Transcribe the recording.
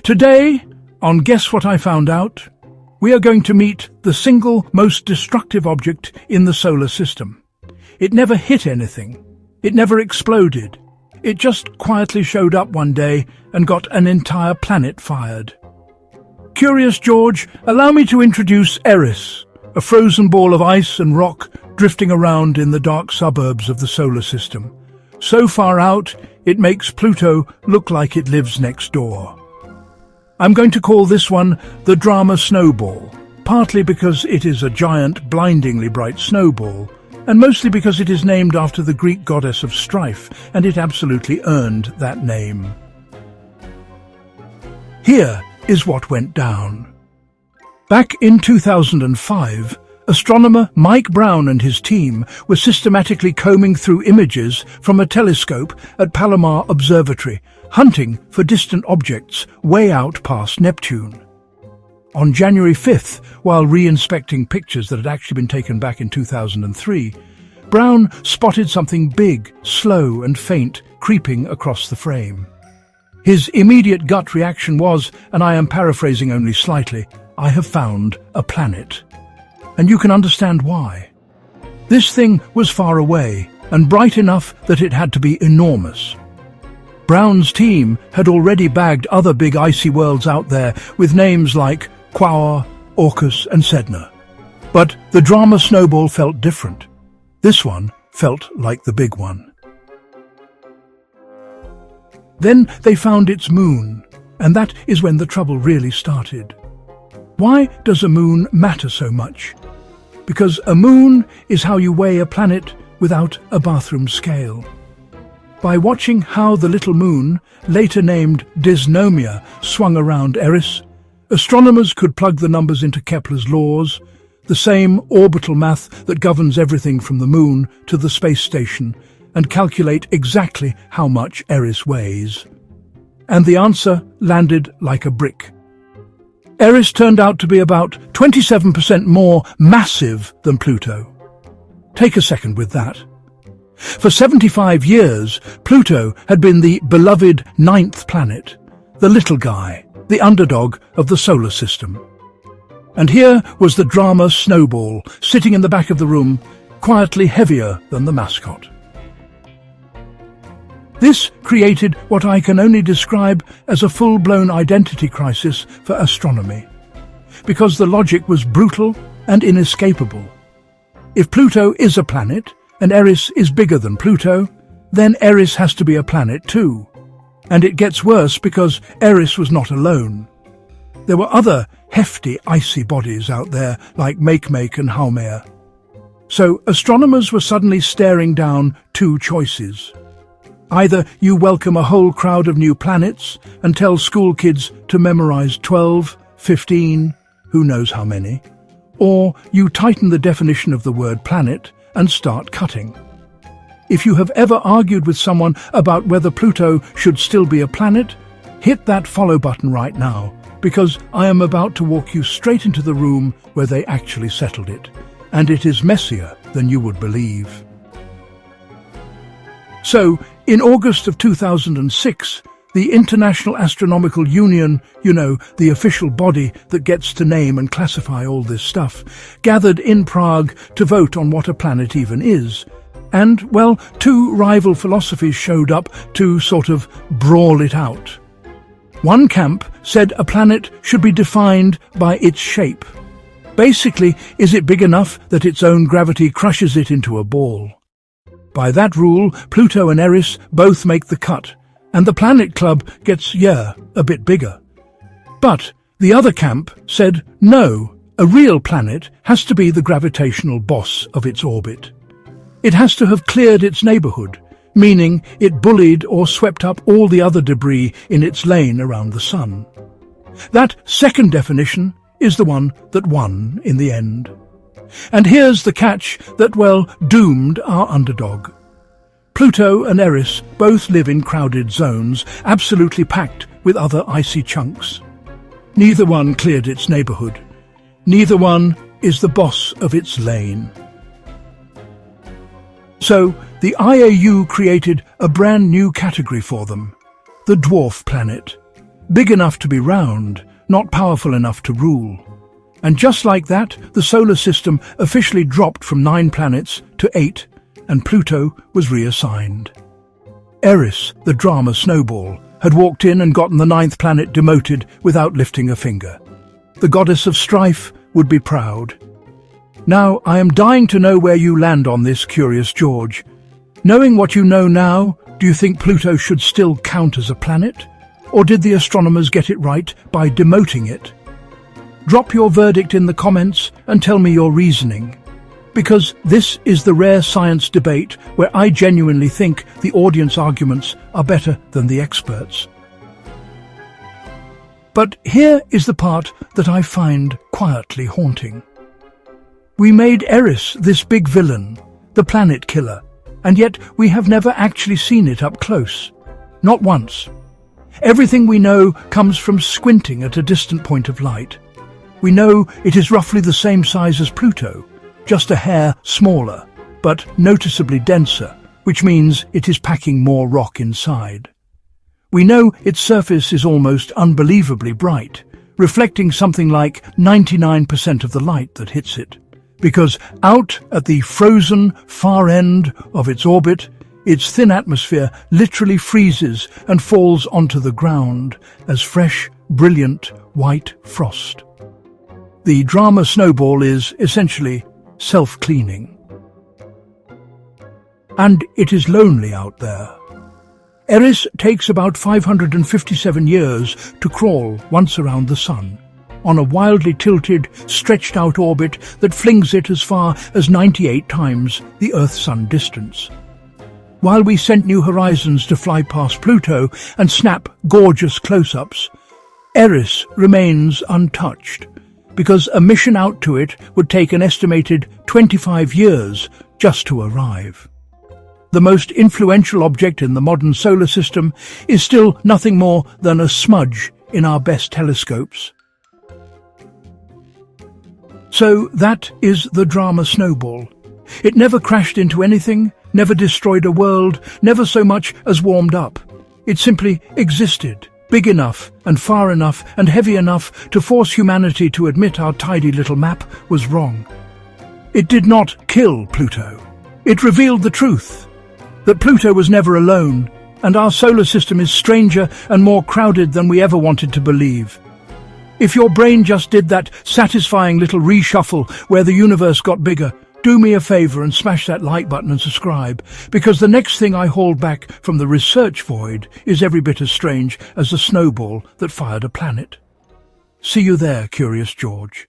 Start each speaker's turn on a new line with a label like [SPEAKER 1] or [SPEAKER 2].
[SPEAKER 1] Today, on Guess What I Found Out, we are going to meet the single most destructive object in the solar system. It never hit anything. It never exploded. It just quietly showed up one day and got an entire planet fired. Curious George, allow me to introduce Eris, a frozen ball of ice and rock drifting around in the dark suburbs of the solar system. So far out, it makes Pluto look like it lives next door. I'm going to call this one the drama snowball, partly because it is a giant, blindingly bright snowball, and mostly because it is named after the Greek goddess of strife, and it absolutely earned that name. Here is what went down. Back in 2005, astronomer Mike Brown and his team were systematically combing through images from a telescope at Palomar Observatory, hunting for distant objects way out past Neptune. On January 5th, while re-inspecting pictures that had actually been taken back in 2003, Brown spotted something big, slow and faint creeping across the frame. His immediate gut reaction was, and I am paraphrasing only slightly, "I have found a planet." And you can understand why. This thing was far away and bright enough that it had to be enormous. Brown's team had already bagged other big icy worlds out there with names like Quaoar, Orcus and Sedna. But the drama snowball felt different. This one felt like the big one. Then they found its moon, and that is when the trouble really started. Why does a moon matter so much? Because a moon is how you weigh a planet without a bathroom scale. By watching how the little moon, later named Dysnomia, swung around Eris, astronomers could plug the numbers into Kepler's laws, the same orbital math that governs everything from the moon to the space station, and calculate exactly how much Eris weighs. And the answer landed like a brick. Eris turned out to be about 27% more massive than Pluto. Take a second with that. For 75 years, Pluto had been the beloved ninth planet, the little guy, the underdog of the solar system. And here was the drama snowball sitting in the back of the room, quietly heavier than the mascot. This created what I can only describe as a full-blown identity crisis for astronomy, because the logic was brutal and inescapable. If Pluto is a planet, and Eris is bigger than Pluto, then Eris has to be a planet too. And it gets worse because Eris was not alone. There were other hefty, icy bodies out there like Makemake and Haumea. So astronomers were suddenly staring down two choices. Either you welcome a whole crowd of new planets and tell school kids to memorize 12, 15, who knows how many, or you tighten the definition of the word planet and start cutting. If you have ever argued with someone about whether Pluto should still be a planet, hit that follow button right now, because I am about to walk you straight into the room where they actually settled it, and it is messier than you would believe. So, in August of 2006, the International Astronomical Union, the official body that gets to name and classify all this stuff, gathered in Prague to vote on what a planet even is. And, well, two rival philosophies showed up to sort of brawl it out. One camp said a planet should be defined by its shape. Basically, is it big enough that its own gravity crushes it into a ball? By that rule, Pluto and Eris both make the cut, and the Planet Club gets, a bit bigger. But the other camp said no, a real planet has to be the gravitational boss of its orbit. It has to have cleared its neighborhood, meaning it bullied or swept up all the other debris in its lane around the sun. That second definition is the one that won in the end. And here's the catch that, doomed our underdog. Pluto and Eris both live in crowded zones, absolutely packed with other icy chunks. Neither one cleared its neighborhood. Neither one is the boss of its lane. So the IAU created a brand new category for them, the dwarf planet. big enough to be round, not powerful enough to rule. And just like that, the solar system officially dropped from 9 planets to 8, and Pluto was reassigned. Eris, the drama snowball, had walked in and gotten the 9th planet demoted without lifting a finger. The goddess of strife would be proud. Now, I am dying to know where you land on this, Curious George. Knowing what you know now, do you think Pluto should still count as a planet? Or did the astronomers get it right by demoting it? Drop your verdict in the comments and tell me your reasoning. Because this is the rare science debate where I genuinely think the audience arguments are better than the experts. But here is the part that I find quietly haunting. We made Eris this big villain, the planet killer, and yet we have never actually seen it up close. Not once. Everything we know comes from squinting at a distant point of light. We know it is roughly the same size as Pluto, just a hair smaller, but noticeably denser, which means it is packing more rock inside. We know its surface is almost unbelievably bright, reflecting something like 99% of the light that hits it, because out at the frozen far end of its orbit, its thin atmosphere literally freezes and falls onto the ground as fresh, brilliant white frost. The drama snowball is essentially self-cleaning. And it is lonely out there. Eris takes about 557 years to crawl once around the Sun, on a wildly tilted, stretched-out orbit that flings it as far as 98 times the Earth-Sun distance. While we sent New Horizons to fly past Pluto and snap gorgeous close-ups, Eris remains untouched, because a mission out to it would take an estimated 25 years just to arrive. The most influential object in the modern solar system is still nothing more than a smudge in our best telescopes. So that is the drama snowball. It never crashed into anything, never destroyed a world, never so much as warmed up. It simply existed, big enough and far enough and heavy enough to force humanity to admit our tidy little map was wrong. It did not kill Pluto. It revealed the truth, that Pluto was never alone, and our solar system is stranger and more crowded than we ever wanted to believe. If your brain just did that satisfying little reshuffle where the universe got bigger, do me a favor and smash that like button and subscribe, because the next thing I hold back from the research void is every bit as strange as the snowball that fired a planet. See you there, Curious George.